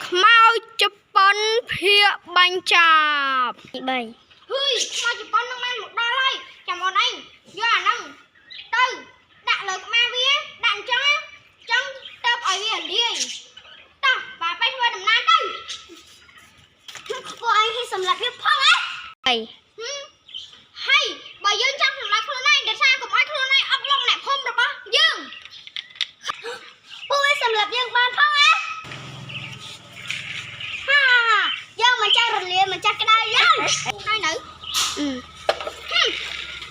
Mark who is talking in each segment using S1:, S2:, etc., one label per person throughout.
S1: ខ្មៅជប៉ុនភាគបញ្ចប់3ហឺយខ្មៅជប៉ុននឹងបានមកដល់ហើយចាំអូនឯងយកអាហ្នឹងទៅដាក់លើក្បាលវាដាក់អញ្ចឹងទៅឲ្យវាលាយតោះបាទទៅធ្វើដំណើរទៅពួកឯងឲ្យសម្លាប់វាផងហ៎ហើយបើយើងចង់សម្លាប់ខ្លួនឯងដោយសារកុំឲ្យខ្លួនឯងអត់លងអ្នកភូមិរបស់យើងពួកឯងសម្លាប់យើងបានផងហ៎យើងមិនចាស់រលាមិនចាស់ក្តៅយើងហើយនៅ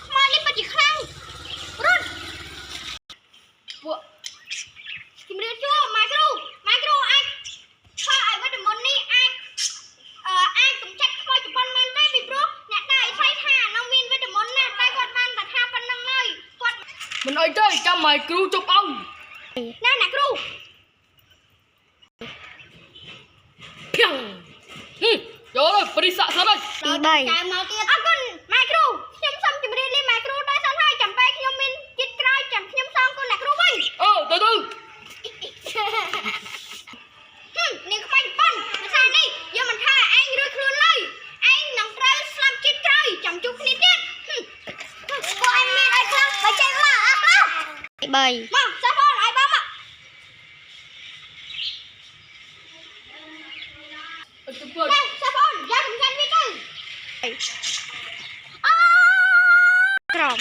S1: ខ្មៅនេះពិតជាខ្លាំងរត់ពួកជំរាបសួរម៉ែគ្រូអាចធ្វើឲ្យវិតាមីននេះអាចកម្ចាត់ខ្មៅជប៉ុនបានទេពីព្រោះអ្នកតាអ៊ីស័យថានឹងមានវីតាមីនណាតែគាត់បានតែថាប៉ុណ្្នឹងហើយគាត់
S2: មិនអីទេចាំម៉ែគ្រូជប់ឲ្យ
S1: ណែអ្នកគ្រូ
S2: យកទៅព្រីសាក់សិនហើយ
S1: 2 3មកទៀតអរគុណម៉ែគ្រូខ្ញុំសូមជម្រាបលាម៉ែគ្រូដោយសិនហើយចាំពេលខ្ញុំមានចិត្តក្រោយចាំខ្ញុំសងគុណអ្នកគ្រូវិញ
S2: ទៅ
S1: នាងខ្មៅជប៉ុនភាសានេះយើងមិនថាឯងរួចខ្លួនឡើយឯងនឹងត្រូវស្លាប់ជាតិក្រោយចាំជួបគ្នាទៀតពួកឯងមានអីខ្លះបើចេញមកអស់ខ្លះ3មកសាហ្វនឲ្យបងមកសាហ្វនយកសំខាន់វាទៅក្រម